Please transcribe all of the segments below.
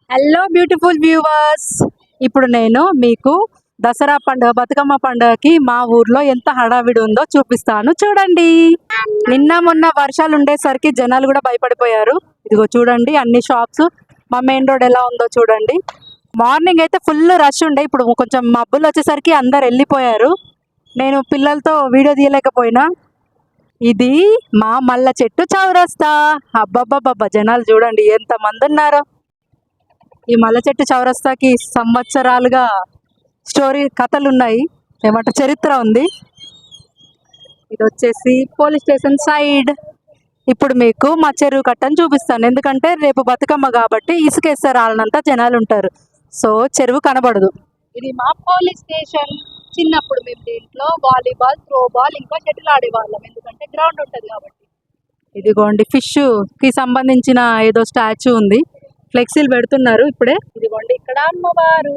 Hello beautiful viewers. ఇప్పుడు నేను మీకు దసరా పండుగ బతుకమ్మ పండుగకి మా ఊర్లో ఎంత హడావిడి ఉందో చూపిస్తాను, చూడండి. నిన్న మొన్న వర్షాలు ఉండేసరికి జనాలు కూడా భయపడిపోయారు. ఇదిగో చూడండి అన్ని షాప్స్, మా మెయిన్ రోడ్ ఎలా ఉందో చూడండి. మార్నింగ్ అయితే ఫుల్ రష్ ఉండే, ఇప్పుడు కొంచెం మబ్బులు వచ్చేసరికి అందరు వెళ్ళిపోయారు. నేను పిల్లలతో వీడియో తీయలేకపోయినా. ఇది మా మల్ల చెట్టు చౌరస్తా. అబ్బబ్బబ్బబ్బ, జనాలు చూడండి ఎంత మంది ఉన్నారో. ఈ మల్ల చెట్టు చౌరస్తాకి సంవత్సరాలుగా కథలు ఉన్నాయి, ఏమంటే చరిత్ర ఉంది. ఇది వచ్చేసి పోలీస్ స్టేషన్ సైడ్. ఇప్పుడు మీకు మా చెరువు కట్టని చూపిస్తాను, ఎందుకంటే రేపు బతుకమ్మ కాబట్టి ఇసుకేస్తే రాలనంత జనాలు ఉంటారు, సో చెరువు కనబడదు. ఇది మా పోలీస్ స్టేషన్. చిన్నప్పుడు మేము దీంట్లో వాలీబాల్, త్రోబాల్ ఇంకా షటిల్ ఆడేవాళ్ళం, ఎందుకంటే గ్రౌండ్ ఉంటుంది కాబట్టి. ఇదిగోండి ఫిష్ కి సంబంధించిన ఏదో స్టాచ్యూ ఉంది, ఫ్లెక్సీలు పెడుతున్నారు ఇప్పుడే. ఇదిగోండి ఇక్కడ అమ్మవారు.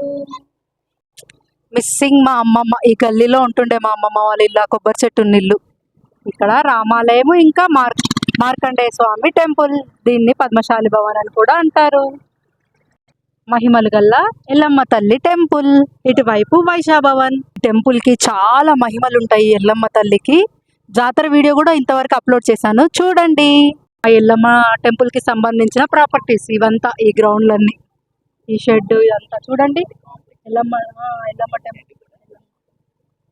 మిస్సింగ్ మా అమ్మమ్మ. ఈ గల్లీలో ఉంటుండే మా అమ్మమ్మ వాళ్ళ ఇల్లు, కొబ్బరి చెట్టు ఇల్లు. ఇక్కడ రామాలయము ఇంకా మార్కండేయ స్వామి టెంపుల్. దీన్ని పద్మశాలి భవన్ అని కూడా అంటారు. మహిమలు గల్ల ఎల్లమ్మ తల్లి టెంపుల్. ఇటువైపు వైశాభవన్. టెంపుల్ కి చాలా మహిమలు ఉంటాయి. ఎల్లమ్మ తల్లికి జాతర వీడియో కూడా ఇంతవరకు అప్లోడ్ చేశాను, చూడండి. ఆ ఎల్లమ్మ టెంపుల్ కి సంబంధించిన ప్రాపర్టీస్ ఇవంతా, ఈ గ్రౌండ్లన్నీ, ఈ షెడ్ ఇదంతా చూడండి. ఎల్లమ్మ ఎల్లమ్మ టెంపుల్,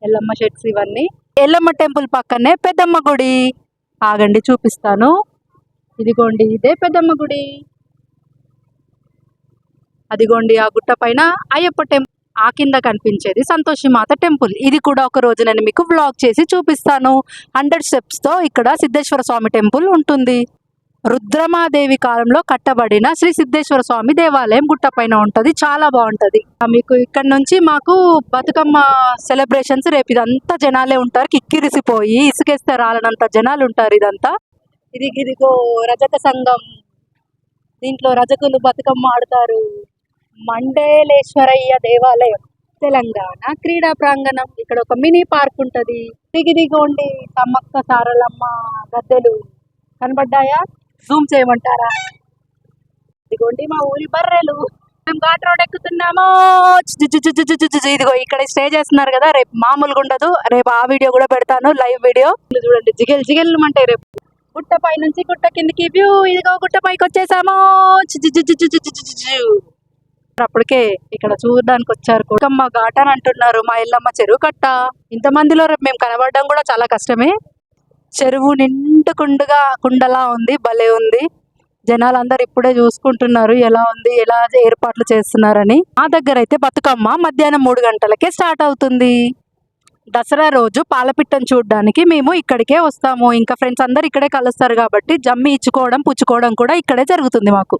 ఎల్లమ్మ షెడ్స్ ఇవన్నీ. ఎల్లమ్మ టెంపుల్ పక్కనే పెద్దమ్మ గుడి. ఆగండి చూపిస్తాను. ఇదిగోండి ఇదే పెద్దమ్మ గుడి. అదిగోండి ఆ గుట్ట పైన అయ్యప్ప టెంపుల్. ఆ కింద కనిపించేది సంతోషి మాత టెంపుల్. ఇది కూడా ఒక రోజు నేను మీకు వ్లాగ్ చేసి చూపిస్తాను. 100 స్టెప్స్ తో ఇక్కడ సిద్ధేశ్వర స్వామి టెంపుల్ ఉంటుంది. రుద్రమాదేవి కాలంలో కట్టబడిన శ్రీ సిద్ధేశ్వర స్వామి దేవాలయం గుట్ట పైన ఉంటది, చాలా బాగుంటది. మీకు ఇక్కడ నుంచి మాకు బతుకమ్మ సెలబ్రేషన్స్ రేపు ఇదంతా జనాలే ఉంటారు, కిక్కిరిసిపోయి ఇసుకేస్తే రాలనంత జనాలు ఉంటారు ఇదంతా. ఇదిగో రజక సంఘం, దీంట్లో రజకులు బతుకమ్మ ఆడతారు. మండేలేశ్వరయ్య దేవాలయం, తెలంగాణ క్రీడా ప్రాంగణం. ఇక్కడ ఒక మినీ పార్క్ ఉంటది. దిగిదిగోండి సమ్మక్క సారలమ్మ గద్దెలు కనబడ్డాయా, జూమ్ చేయమంటారా? ఇదిగోండి మా ఊరి బర్రెలు. మేము ఘాట్ రోడ్ ఎక్కుతున్నాము. ఇదిగో ఇక్కడ స్టే చేస్తున్నారు కదా, రేపు మామూలుగా ఉండదు. రేపు ఆ వీడియో కూడా పెడతాను, లైవ్ వీడియో. చూడండి జిగెల్ జిగెల్ అంటే రేపు గుట్ట పై నుంచి గుట్ట కిందికి వ్యూ. ఇదిగో గుట్ట పైకి వచ్చేసాము. అప్పటికే ఇక్కడ చూడడానికి వచ్చారు. కొడుకమ్మ ఘాట్ అని అంటున్నారు, మా ఎల్లమ్మ చెరువు కట్ట. ఇంతమందిలో రేపు మేము కనబడడం కూడా చాలా కష్టమే. చెరువు నిండుకుండగా కుండలా ఉంది, భలే ఉంది. జనాలందరూ ఇప్పుడే చూసుకుంటున్నారు ఎలా ఉంది, ఎలా ఏర్పాట్లు చేస్తున్నారని. మా దగ్గర అయితే బతుకమ్మ మధ్యాహ్నం 3 గంటలకే స్టార్ట్ అవుతుంది. దసరా రోజు పాలపిట్టను చూడడానికి మేము ఇక్కడికే వస్తాము. ఇంకా ఫ్రెండ్స్ అందరు ఇక్కడే కలుస్తారు కాబట్టి జమ్మి ఇచ్చుకోవడం పుచ్చుకోవడం కూడా ఇక్కడే జరుగుతుంది మాకు.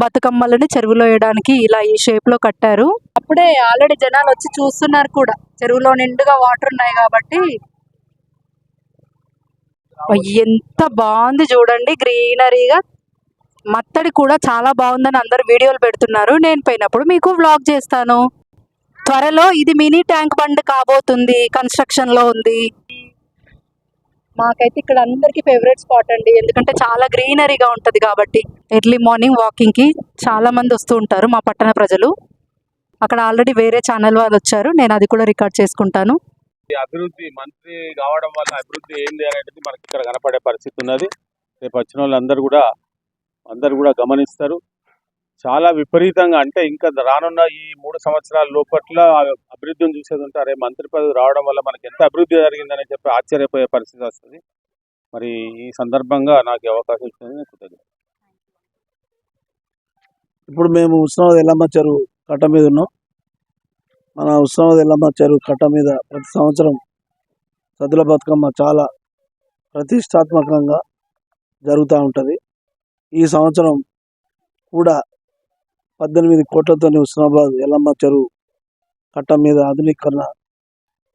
బతుకమ్మలని చెరువులో వేయడానికి ఇలా ఈ షేప్ లో కట్టారు. అప్పుడే ఆల్రెడీ జనాలు వచ్చి చూస్తున్నారు కూడా, చెరువులో నిండుగా వాటర్ ఉన్నాయి కాబట్టి. ఎంత బాగుంది చూడండి, గ్రీనరీగా. మత్తడి కూడా చాలా బాగుందని అందరు వీడియోలు పెడుతున్నారు. నేను పోయినప్పుడు మీకు వ్లాగ్ చేస్తాను. త్వరలో ఇది మినీ ట్యాంక్ బండ్ కాబోతుంది, కన్స్ట్రక్షన్ లో ఉంది. మాకైతే ఇక్కడ అందరికి ఫేవరెట్ స్పాట్ అండి, ఎందుకంటే చాలా గ్రీనరీగా ఉంటది కాబట్టి. ఎర్లీ మార్నింగ్ వాకింగ్ కి చాలా మంది వస్తూ ఉంటారు మా పట్టణ ప్రజలు. అక్కడ ఆల్రెడీ వేరే ఛానల్ వాళ్ళు వచ్చారు, నేను అది కూడా రికార్డ్ చేసుకుంటాను. అభివృద్ధి మంత్రి కావడం వల్ల అభివృద్ధి ఏంది అనేది మనకి ఇక్కడ కనపడే పరిస్థితి ఉన్నది. రేపు వచ్చిన వాళ్ళందరూ కూడా గమనిస్తారు. చాలా విపరీతంగా, అంటే ఇంకా రానున్న ఈ 3 సంవత్సరాల లోపట్ల అభివృద్ధిని చూసేది ఉంటే అరే మంత్రి పదవి రావడం వల్ల మనకి ఎంత అభివృద్ధి జరిగిందని చెప్పి ఆశ్చర్యపోయే పరిస్థితి వస్తుంది. మరి ఈ సందర్భంగా నాకు అవకాశం ఇచ్చినందుకు ఇప్పుడు మేము ఉత్సవ ఎల్లమ్మ చెరువు కట్ట మీద ఉన్నాం. మన ఉత్సవ ఎల్లమ్మ చెరువు కట్ట మీద ప్రతి సంవత్సరం సద్దుల బతుకమ్మ చాలా ప్రతిష్టాత్మకంగా జరుగుతూ ఉంటుంది. ఈ సంవత్సరం కూడా 18 కోట్లతో హుస్నాబాద్ ఎల్లమ్మ చెరువు కట్ట మీద ఆధునీకరణ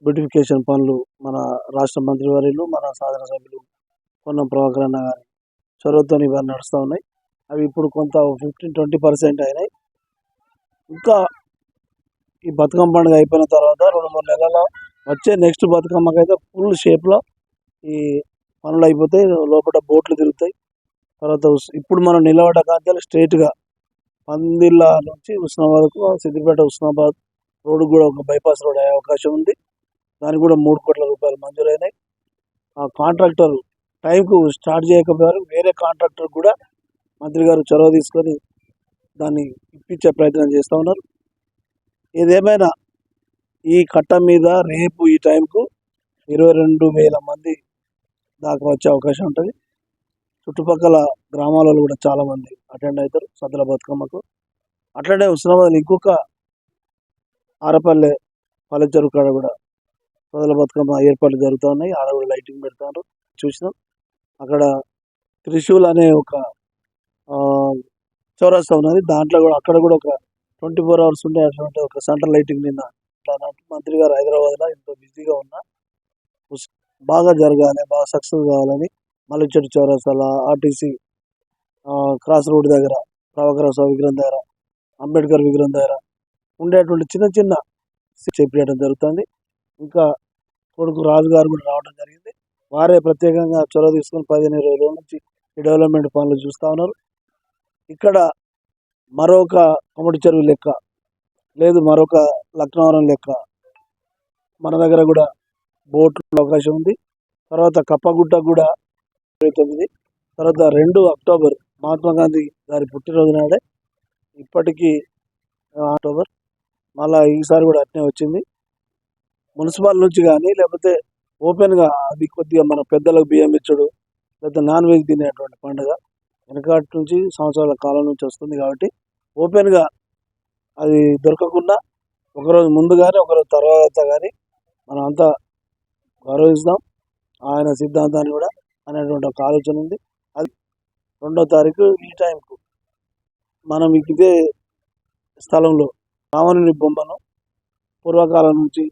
బ్యూటిఫికేషన్ పనులు మన రాష్ట్ర మంత్రివర్యులు, మన సాధన సభ్యులు పొన్నం ప్రభాకర్ అన్న గారి చొరవతో ఇవన్నీ నడుస్తూ ఉన్నాయి. అవి ఇప్పుడు కొంత 15-20% అయినాయి. ఇంకా ఈ బతుకమ్మ పండుగ అయిపోయిన తర్వాత 2-3 నెలల్లో వచ్చే నెక్స్ట్ బతుకమ్మకి అయితే ఫుల్ షేప్లో ఈ పనులు అయిపోతాయి. లోపల బోట్లు తిరుగుతాయి. తర్వాత ఇప్పుడు మనం నిలబడ్డ కాంచాలు స్ట్రైట్గా పందిళ్ళ నుంచి ఉస్నాబాద్కు సిద్దిపేట ఉస్నాబాద్ రోడ్డు కూడా ఒక బైపాస్ రోడ్ అయ్యే అవకాశం ఉంది. దానికి కూడా 3 కోట్ల రూపాయలు మంజూరైనాయి. ఆ కాంట్రాక్టర్ టైంకు స్టార్ట్ చేయకపోయారు. వేరే కాంట్రాక్టర్ కూడా మంత్రి గారు చొరవ తీసుకొని దాన్ని ఇప్పించే ప్రయత్నం చేస్తూ ఉన్నారు. ఏదేమైనా ఈ కట్ట మీద రేపు ఈ టైంకు 22,000 మంది దాకా వచ్చే అవకాశం ఉంటుంది. చుట్టుపక్కల గ్రామాలలో కూడా చాలామంది అటెండ్ అవుతారు సద్దుల బతుకమ్మకు. అట్లనే హుస్నాబాద్లో ఇంకొక ఆరపల్లె పల్లెచెరువు కాడ కూడా సద్దుల బతుకమ్మ ఏర్పాట్లు జరుగుతూ ఉన్నాయి. ఆడ కూడా లైటింగ్ పెడతారు చూసినాం. అక్కడ త్రిశూల్ అనే ఒక చౌరస్తా ఉన్నది. దాంట్లో కూడా అక్కడ కూడా ఒక 24 hours ఉండే అటువంటి ఒక సెంట్రల్ లైటింగ్ నిన్న మంత్రి గారు హైదరాబాద్లో ఎంతో బిజీగా ఉన్నా బాగా జరగాలి, బాగా సక్సెస్ కావాలని మల్లిచెట్టు చౌరస్తాల ఆర్టీసీ క్రాస్ రోడ్ దగ్గర ప్రభాకర స్వామి విగ్రహం దగ్గర అంబేద్కర్ విగ్రహం దగ్గర ఉండేటువంటి చిన్న చిన్న చేపించడం జరుగుతుంది. ఇంకా కొడుకు రాజు గారు కూడా రావడం జరిగింది. వారే ప్రత్యేకంగా చొరవ తీసుకొని 15-20 రోజుల నుంచి ఈ డెవలప్మెంట్ పనులు చూస్తూ ఉన్నారు. ఇక్కడ మరొక కొమటి చెరువు లెక్క లేదు, మరొక లక్నవరం లెక్క మన దగ్గర కూడా బోట్ అవకాశం ఉంది. తర్వాత కప్పగుట్ట కూడా 29, తర్వాత 2 అక్టోబర్ మహాత్మా గాంధీ గారి పుట్టినరోజు నాడే ఇప్పటికీ అక్టోబర్ మళ్ళీ ఈసారి కూడా అట్నే వచ్చింది. మున్సిపల్ నుంచి కానీ లేకపోతే ఓపెన్గా అది కొద్దిగా మన పెద్దలకు బియ్యం ఇచ్చుడు లేకపోతే నాన్ వెజ్ తినేటువంటి పండుగ వెనకటి నుంచి సంవత్సరాల కాలం నుంచి వస్తుంది. కాబట్టి ఓపెన్గా అది దొరకకుండా ఒకరోజు ముందు కానీ ఒకరోజు తర్వాత కానీ మనం అంతా గౌరవిస్తాం. ఆయన సిద్ధాంతాన్ని కూడా అనేటువంటి ఒక ఆలోచన ఉంది. అది 2వ తారీఖు ఈ టైంకు మనం ఇదే స్థలంలో రావణుని బొమ్మను పూర్వకాలం నుంచి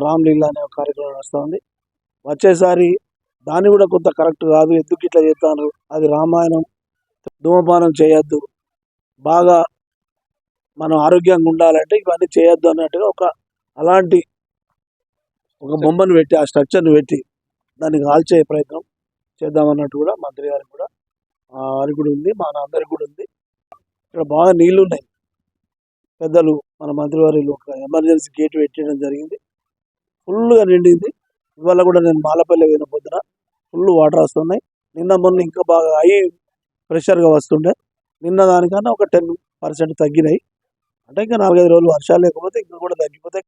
రామ్లీలా అనే ఒక కార్యక్రమం నడుస్తూ ఉంది. వచ్చేసారి దాన్ని కూడా కొంత కరెక్ట్ కాదు, ఎందుకు ఇట్లా చేస్తాను, అది రామాయణం, ధూమపానం చేయొద్దు, బాగా మనం ఆరోగ్యంగా ఉండాలంటే ఇవన్నీ చేయొద్దు అన్నట్టుగా అలాంటి ఒక బొమ్మను పెట్టి ఆ స్ట్రక్చర్ని పెట్టి దాన్ని కాల్చే ప్రయత్నం చేద్దామన్నట్టు కూడా మంత్రి గారికి కూడా వారికి కూడా ఉంది, మన అందరికి కూడా ఉంది. ఇక్కడ బాగా నీళ్లు ఉన్నాయి. పెద్దలు మన మంత్రివారిలో ఒక ఎమర్జెన్సీ గేట్ పెట్టడం జరిగింది. ఫుల్గా నిండింది. ఇవాళ కూడా నేను మాలపల్లి పోయిన పొద్దున ఫుల్ వాటర్ వస్తున్నాయి. నిన్న మొన్న ఇంకా బాగా ప్రెషర్గా వస్తుండే. నిన్న దానికన్నా ఒక 10% తగ్గినాయి. అంటే ఇంకా 4-5 రోజులు వర్షాలు లేకపోతే ఇంకా కూడా తగ్గిపోతాయి.